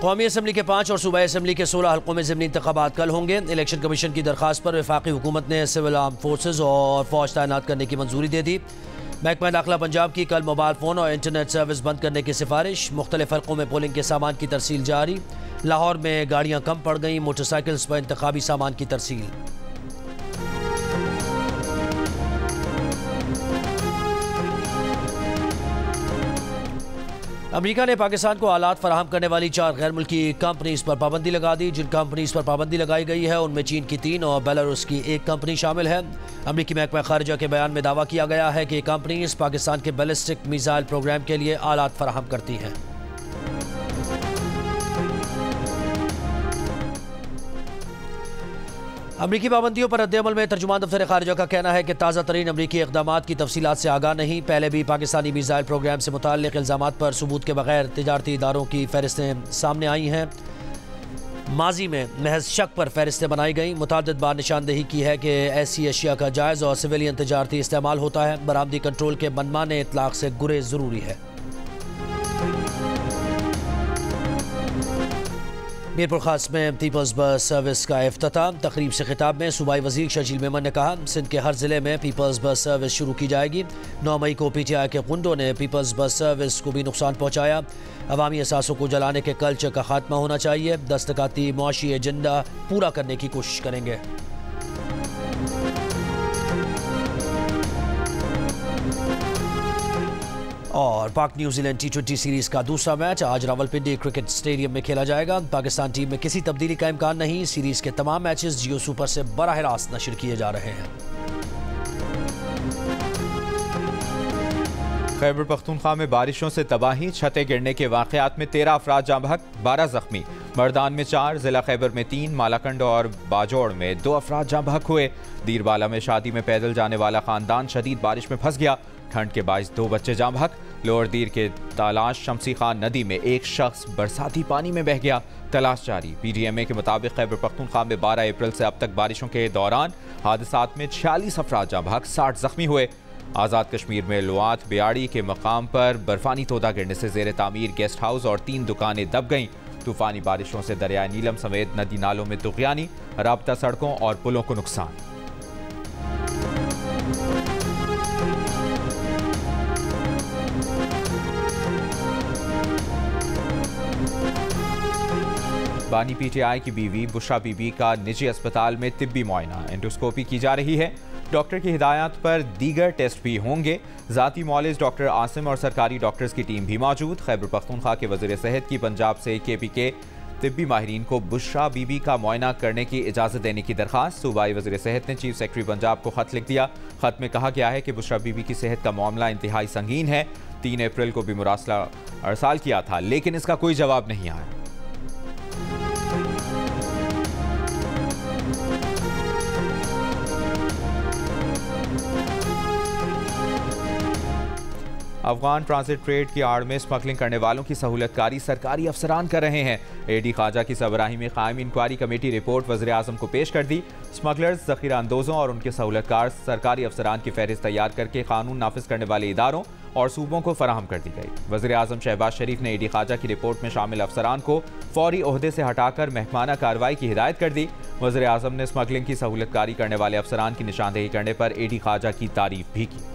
कौमी असम्बली के 5 और सूबाई असम्बली के 16 हल्कों में ज़िमनी इंतखाबात कल होंगे। इलेक्शन कमीशन की दरख्वास्त पर वफाकी हुकूमत ने सिविल आर्म फोर्सेज और फौज तैनात करने की मंजूरी दे दी। महकमा दाखिला पंजाब की कल मोबाइल फ़ोन और इंटरनेट सर्विस बंद करने की सिफारिश। मुख्तलिफ हल्कों में पोलिंग के सामान की तरसील जारी। लाहौर में गाड़ियाँ कम पड़ गईं, मोटरसाइकिल्स पर इंतखाबी सामान की तरसील। अमेरिका ने पाकिस्तान को आलात फराहम करने वाली 4 गैर मुल्की कंपनीज पर पाबंदी लगा दी। जिन कंपनीज पर पाबंदी लगाई गई है उनमें चीन की 3 और बेलारूस की 1 कंपनी शामिल है। अमेरिकी महकमा खारजा के बयान में दावा किया गया है कि ये कंपनीज पाकिस्तान के बैलिस्टिक मिसाइल प्रोग्राम के लिए आलात फराहम करती हैं। अमरीकी पाबंदियों पर रद्द-ए-अमल में तर्जुमान दफ्तर खारजा का कहना है कि ताज़ा तरीन अमरीकी इक़दामात की तफसीलात से आगाह नहीं। पहले भी पाकिस्तानी मिसाइल प्रोग्राम से मुताल्लिक़ इल्ज़ामात पर सबूत के बगैर तिजारती इदारों की फहरिस्तें सामने आई हैं। माजी में महज शक पर फहरिस्तें बनाई गई। मुतअद्दिद बार निशानदेही की है कि ऐसी अशिया का जायज़ और सिविलियन तिजारती इस्तेमाल होता है। बरामदी कंट्रोल के मनमाने इतलाक़ से गुरेज ज़रूरी है। मीरपुर खास में पीपल्स बस सर्विस का इफ्तिताह। तकरीब से खिताब में सूबाई वज़ीर शर्जील मेमन ने कहा, सिंध के हर ज़िले में पीपल्स बस सर्विस शुरू की जाएगी। 9 मई को PTI के गुंडों ने पीपल्स बस सर्विस को भी नुकसान पहुँचाया। अवामी असासों को जलाने के कल्चर का खात्मा होना चाहिए। दस्तकाती मुआशी एजेंडा पूरा करने की कोशिश करेंगे। और पाक न्यूजीलैंड T20 सीरीज का दूसरा मैच आज रावलपिंडी क्रिकेट स्टेडियम में खेला जाएगा। पाकिस्तान टीम में किसी तब्दीली का इम्कान नहीं। सीरीज के तमाम मैचेस जियो सुपर से बराह रास्त नशर किए जा रहे हैं। खैबर पख्तूनख्वा में बारिशों से तबाही, छतें गिरने के वाक़यात में 13 अफराद जाँ बहक, 12 जख्मी। मर्दान में 4, जिला खैबर में 3, मालाकंड और बाजौड़ में 2 अफराद जाँ बहक हुए। दीरबाला में शादी में पैदल जाने वाला खानदान शदीद बारिश में फंस गया। ठंड के बायस 2 बच्चे जाँ बहक। लोअर दीर के तालाश शमसी खान नदी में एक शख्स बरसाती पानी में बह गया। तलाश जारी। PDMA के मुताबिक खैबर पख्तूनख्वा में 12 अप्रैल से अब तक बारिशों के दौरान हादसात में 46 अफराद जाँ बहक, 60 जख्मी हुए। आज़ाद कश्मीर में लुआत बियाड़ी के मकाम पर बर्फानी तोदा गिरने से ज़ेर तामीर गेस्ट हाउस और 3 दुकानें दब गईं। तूफानी बारिशों से दरियाए नीलम समेत नदी नालों में तुग़यानी, राब्ता सड़कों और पुलों को नुकसान। बानी PTI की बीवी बुशरा बीबी का निजी अस्पताल में तिब्बी मुआयना, एंडोस्कोपी की जा रही है। डॉक्टर की हिदायत पर दीगर टेस्ट भी होंगे। ज़ाती मौलिज डॉक्टर आसिम और सरकारी डॉक्टर्स की टीम भी मौजूद। खैबर पख्तूनख्वा के वज़ीर सेहत की पंजाब से KP के तिब्बी माहिरीन को बुशरा बीबी का मुआयना करने की इजाज़त देने की दरख्वास्त। सूबाई वज़ीर सेहत ने चीफ सेक्रेटरी पंजाब को ख़त लिख दिया। ख़त में कहा गया है कि बुशरा बीबी की सेहत का मामला इंतहाई संगीन है। 3 अप्रैल को भी मुरासला अरसाल किया था, लेकिन इसका कोई जवाब नहीं आया। अफगान ट्रांजिट ट्रेड की आड़ में स्मगलिंग करने वालों की सहूलतकारी सरकारी अफसरान कर रहे हैं। AD ख्वाजा की सरबराही में कायम इंक्वायरी कमेटी रिपोर्ट वज़ीर आज़म को पेश कर दी। स्मगलर्स, ज़ख़ीरा अंदोज़ों और उनके सहूलतकार सरकारी अफसरान की फहरिस्त तैयार करके कानून नाफिज करने वाले इदारों और सूबों को फराहम कर दी गई। वज़ीर आज़म शहबाज शरीफ ने AD ख्वाजा की रिपोर्ट में शामिल अफसरान को फौरी ओहदे से हटाकर महकमाना कार्रवाई की हिदायत कर दी। वज़ीर आज़म ने स्मगलिंग की सहूलतकारी करने वाले अफसरान की निशानदेही करने पर AD ख्वाजा की तारीफ भी की।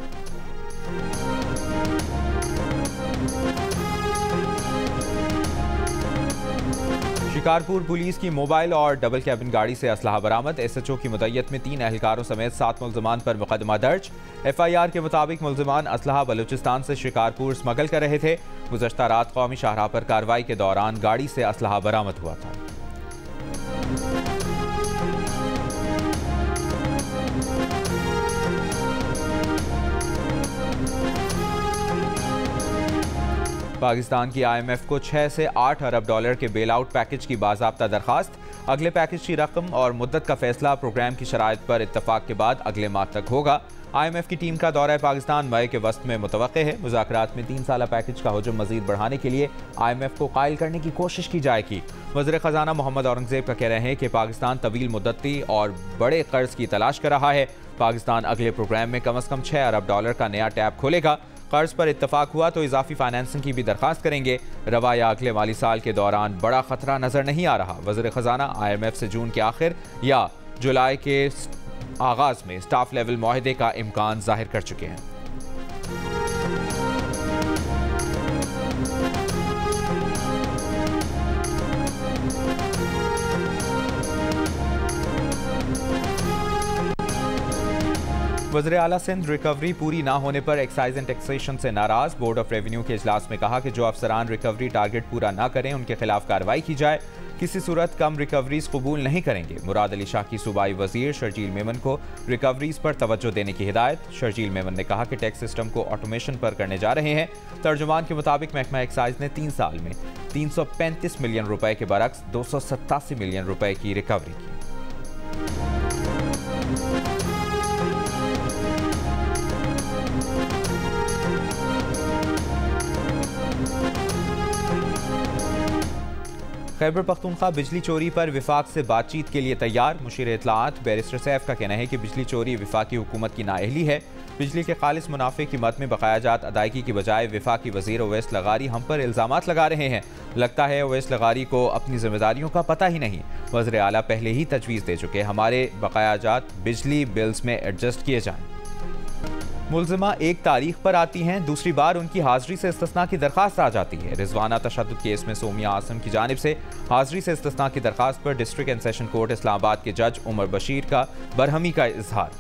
शिकारपुर पुलिस की मोबाइल और डबल कैबिन गाड़ी से असलहा बरामद। SHO की मुद्दत में 3 एहलकारों समेत 7 मुल्ज़िमान पर मुकदमा दर्ज। FIR के मुताबिक मुल्ज़िमान असलहा बलूचिस्तान से शिकारपुर स्मगल कर रहे थे। गुज़श्ता रात कौमी शाहराह पर कार्रवाई के दौरान गाड़ी से असलहा बरामद हुआ था। पाकिस्तान की IMF को 6 से 8 अरब डॉलर के बेल आउट पैकेज की बाज़ाब्ता दरखास्त। अगले पैकेज की रकम और मुद्दत का फैसला प्रोग्राम की शराइत पर इत्तफाक के बाद अगले माह तक होगा। IMF की टीम का दौरा पाकिस्तान मई के वस्त में मुतवक्के है। मुज़ाकरात में 3 साला पैकेज का हुजूम मजीद बढ़ाने के लिए IMF को कायल करने की कोशिश की जाएगी। वज़ीर ख़जाना मोहम्मद औरंगज़ेब का कह रहे हैं कि पाकिस्तान तवील मुद्दती और बड़े कर्ज की तलाश कर रहा है। पाकिस्तान अगले प्रोग्राम में कम अज़ कम 6 अरब डॉलर का नया टैब खोलेगा। कर्ज पर इत्तफाक हुआ तो इजाफी फाइनेंसिंग की भी दरखास्त करेंगे। रवा या अगले माली साल के दौरान बड़ा खतरा नजर नहीं आ रहा। वज़ीर ख़जाना IMF से जून के आखिर या जुलाई के आगाज में स्टाफ लेवल मुआहदे का इम्कान जाहिर कर चुके हैं। वज़ीर आला सिंध रिकवरी पूरी ना होने पर एक्साइज एंड टैक्सेशन से नाराज। बोर्ड ऑफ रेवेन्यू के इजलास में कहा कि जो अफसरान रिकवरी टारगेट पूरा ना करें उनके खिलाफ कार्रवाई की जाए। किसी सूरत कम रिकवरीज कबूल नहीं करेंगे। मुराद अली शाह की सूबाई वजीर शर्जील मेमन को रिकवरीज पर तवज्जो देने की हिदायत। शर्जील मेमन ने कहा कि टैक्स सिस्टम को ऑटोमेशन पर करने जा रहे हैं। तर्जुमान के मुताबिक महकमा एक्साइज ने 3 साल में 335 मिलियन रुपए के बरक्स 287 मिलियन रुपए की रिकवरी की। खैबर पख्तूनख्वा बिजली चोरी पर विफाक से बातचीत के लिए तैयार। मुशीर इत्तलाआत बैरिस्टर सैफ का कहना है कि बिजली चोरी विफाकी हुकूमत की नाअहली है। बिजली के खालिस मुनाफे की मद में बकाया जात अदायगी की बजाय विफाकी वजीर ओवैस लगारी हम पर इल्जामात लगा रहे हैं। लगता है ओवैस लगारी को अपनी जिम्मेदारियों का पता ही नहीं। वज़ीर आला पहले ही तजवीज़ दे चुके हमारे बकाया जात बिजली बिल्स में एडजस्ट किए जाएं। मुलजिमा एक तारीख पर आती हैं, दूसरी बार उनकी हाजिरी से इस्तिस्ना की दरखास्त आ जाती है। रिजवाना तशद्दुद केस में सोमिया आसम की जानिब से हाजिरी से इस्तिस्ना की दरखास्त पर district and session court Islamabad के जज उमर बशीर का बरहमी का इजहार।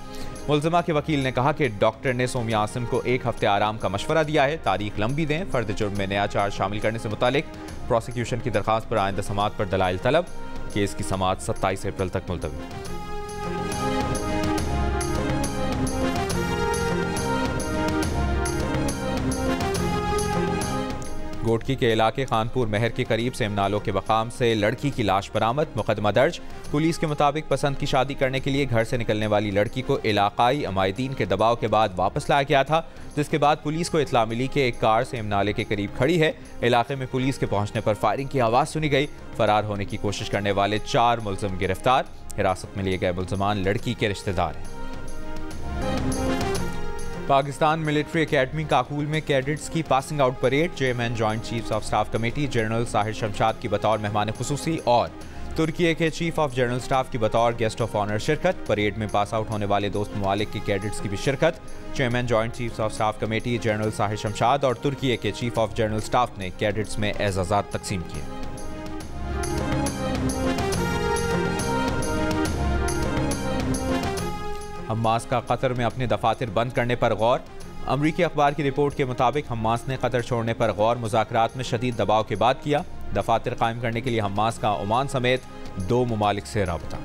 मुलजिमा के वकील ने कहा कि डॉक्टर ने सोमिया आसम को 1 हफ्ते आराम का मशवरा दिया है। तारीख लंबी दें। फर्द जुर्म में नया चार्ज शामिल करने से मुतालिक प्रोसिक्यूशन की दरखास्त पर आइंदा समाअत पर दलाइल तलब। केस की समाअत 27 अप्रैल तक मुलतवी। गोटकी के इलाके खानपुर महर के करीब सेमनालों के मकाम से लड़की की लाश बरामद। मुकदमा दर्ज। पुलिस के मुताबिक पसंद की शादी करने के लिए घर से निकलने वाली लड़की को इलाकाई अमायदीन के दबाव के बाद वापस लाया गया था, जिसके बाद पुलिस को इतला मिली कि एक कार सेमनाले के करीब खड़ी है। इलाके में पुलिस के पहुंचने पर फायरिंग की आवाज़ सुनी गई। फरार होने की कोशिश करने वाले 4 मुलजिम गिरफ्तार। हिरासत में लिए गए मुलजमान लड़की के रिश्तेदार हैं। पाकिस्तान मिलिट्री एकेडमी काकूल में कैडेट्स की passing out parade. Chairman joint chiefs of staff committee general Sahir Shamshad की बतौर मेहमान खुसूसी और तुर्की के चीफ ऑफ जनरल स्टाफ की बतौर गेस्ट ऑफ ऑनर शिरकत। परेड में पास आउट होने वाले दोस्त ममालिक के कैडेट्स की भी शिरकत। Chairman joint chiefs of staff committee general Sahir Shamshad और तुर्की के चीफ ऑफ जनरल स्टाफ ने कैडेट्स में एजाज़ात तकसीम किए। हमास का कतर में अपने दफातर बंद करने पर गौर। अमरीकी अखबार की रिपोर्ट के मुताबिक हमास ने कतर छोड़ने पर गौर मुज़ाकरात में शदीद दबाव के बाद किया। दफातर कायम करने के लिए हमास का ओमान समेत 2 ममालिक से राबता।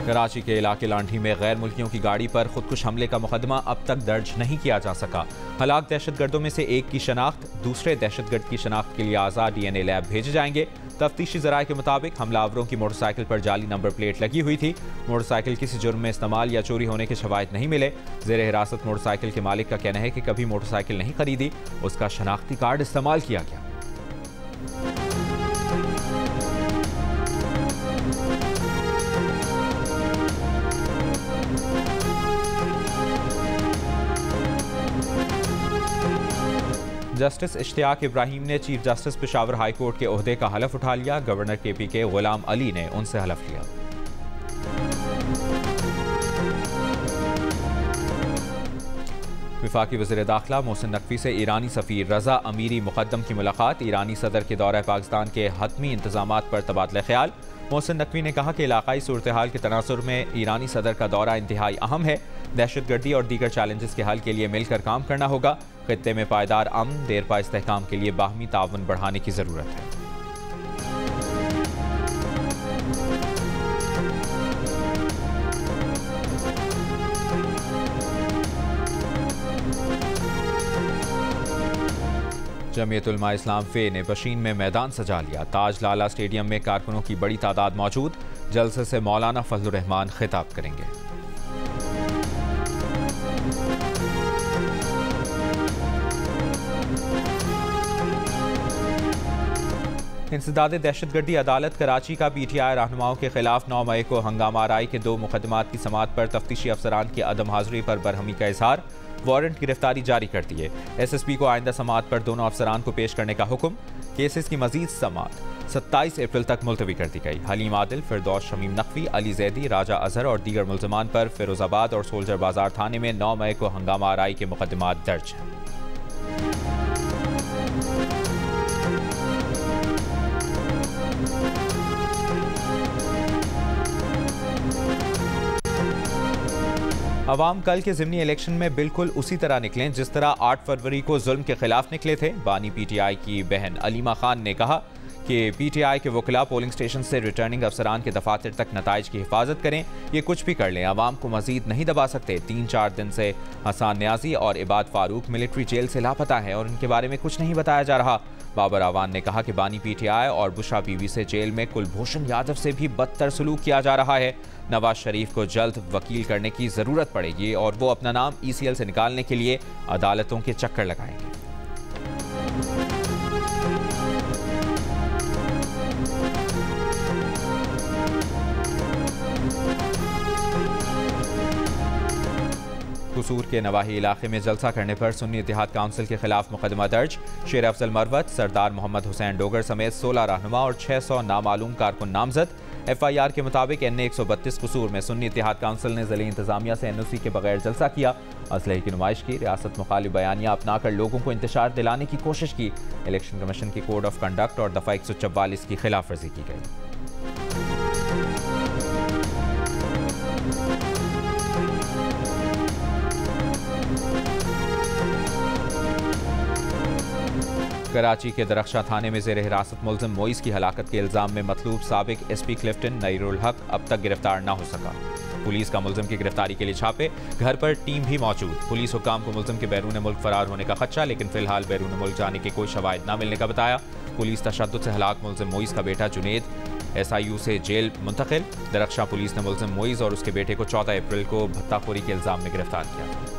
कराची के इलाके लांठी में गैर मुल्कियों की गाड़ी पर खुदकुश हमले का मुकदमा अब तक दर्ज नहीं किया जा सका। हलाक दहशतगर्दों में से एक की शनाख्त, दूसरे दहशतगर्द की शनाख्त के लिए आज़ाद DNA लैब भेजे जाएंगे। तफ्तीशी ज़राए के मुताबिक हमलावरों की मोटरसाइकिल पर जाली नंबर प्लेट लगी हुई थी। मोटरसाइकिल किसी जुर्म में इस्तेमाल या चोरी होने के शवाहिद नहीं मिले। ज़ेर हिरासत मोटरसाइकिल के मालिक का कहना है कि कभी मोटरसाइकिल नहीं खरीदी, उसका शनाख्ती कार्ड इस्तेमाल किया गया। जस्टिस इश्तियाक इब्राहिम ने chief justice Peshawar high court के ओहदे का हलफ उठा लिया। गवर्नर KP के गुलाम अली ने उनसे हलफ लिया। वफाकी वज़ीर दाखिला मोहसिन नकवी से ईरानी सफ़ीर रज़ा अमीरी मुक़द्दम की मुलाकात। ईरानी सदर के दौरा पाकिस्तान के हतमी इंतजामात पर तबादला ख्याल। मोहसिन नकवी ने कहा कि इलाकाई सूरत हाल के तनासुर में ईरानी सदर का दौरा इंतहाई अहम है। दहशतगर्दी और दीगर चैलेंजेस के हल के लिए मिलकर काम करना होगा। खित्ते में पायदार अमन देरपा इस्तेहकाम के लिए बाहमी ताउन बढ़ाने की ज़रूरत है। जमीयत उलमा इस्लाम फे ने बशीन में मैदान सजा लिया। ताज लाला स्टेडियम में कारकुनों की बड़ी तादाद मौजूद। जलसे से मौलाना फजलुर रहमान खिताब करेंगे। इंसदाद दहशतगर्दी अदालत कराची का PTI रहनुमाओं के खिलाफ 9 मई को हंगामा आराई के 2 मुकदमात की समाअत पर तफ्तीशी अफसरान की अदम हाजिरी पर बरहमी का इजहार, वारंट गिरफ्तारी जारी कर दी है। SSP को आइंदा समाअत पर दोनों अफसरान को पेश करने का हुक्म। केसेस की मजीद समाअत 27 अप्रैल तक मुलतवी कर दी गई। हलीम आदिल, फिरदौस शमीम नकवी, अली जैदी, राजा अजहर और दीगर मुल्ज़मान पर फिरोजाबाद और सोल्जर बाजार थाने में 9 मई को हंगामा आराई के मुकदमात दर्ज हैं। अवाम कल के ज़िमनी इलेक्शन में बिल्कुल उसी तरह निकलें जिस तरह 8 फरवरी को जुल्म के खिलाफ निकले थे। बानी PTI की बहन अलीमा खान ने कहा कि PTI के वकला पोलिंग स्टेशन से रिटर्निंग अफसरान के दफातर तक नताइज की हिफाजत करें, ये कुछ भी कर लें, अवाम को मजीद नहीं दबा सकते। 3-4 दिन से हसन न्याजी और इबाद फारूक मिलिट्री जेल से लापता हैं और इनके बारे में कुछ नहीं बताया जा रहा। बाबर आवान ने कहा कि बानी PTI और बुशरा बीवी से जेल में कुलभूषण यादव से भी बदतर सलूक किया जा रहा है। नवाज शरीफ को जल्द वकील करने की ज़रूरत पड़ेगी और वो अपना नाम ECL से निकालने के लिए अदालतों के चक्कर लगाएंगे। कसूर के नवाही इलाके में जलसा करने पर सुन्नी इत्तेहाद काउंसिल के खिलाफ मुकदमा दर्ज। शेर अफजल मरवत, सरदार मोहम्मद हुसैन डोगर समेत 16 रहनुमा और 600 नामालूम कारकुन नामजद। FIR के मुताबिक NA 132 कसूर में सुन्नी इत्तेहाद काउंसिल ने ज़िले इंतजामिया से NOC के बगैर जलसा किया, असलहे की नुमाइश की, रियासत मुखालिफ बयानियाँ अपनाकर लोगों को इंतशार दिलाने की कोशिश की। इलेक्शन कमीशन की कोड ऑफ कंडक्ट और दफ़ा 144 की खिलाफ वर्जी की गई। कराची के दरख्शा थाने में ज़ेर हिरासत मुल्ज़िम मोइस की हलाकत के इल्ज़ाम में मतलूब साबिक SP क्लिफ्टन नईरुल हक अब तक गिरफ्तार न हो सका। पुलिस का मुल्ज़िम की गिरफ्तारी के लिए छापे, घर पर टीम भी मौजूद। पुलिस हुकाम को मुल्ज़िम के बैरून मुल्क फरार होने का खदशा, लेकिन फिलहाल बैरून मुल्क जाने के कोई शवाहिद न मिलने का बताया। पुलिस तशद्दुद से हलाक मुल्ज़िम मोइस का बेटा जुनेद SIU से जेल मुंतकिल। दरख्शा पुलिस ने मुल्ज़िम मोइस और उसके बेटे को 14 अप्रैल को भत्ताखोरी के इल्ज़ाम में गिरफ्तार किया था।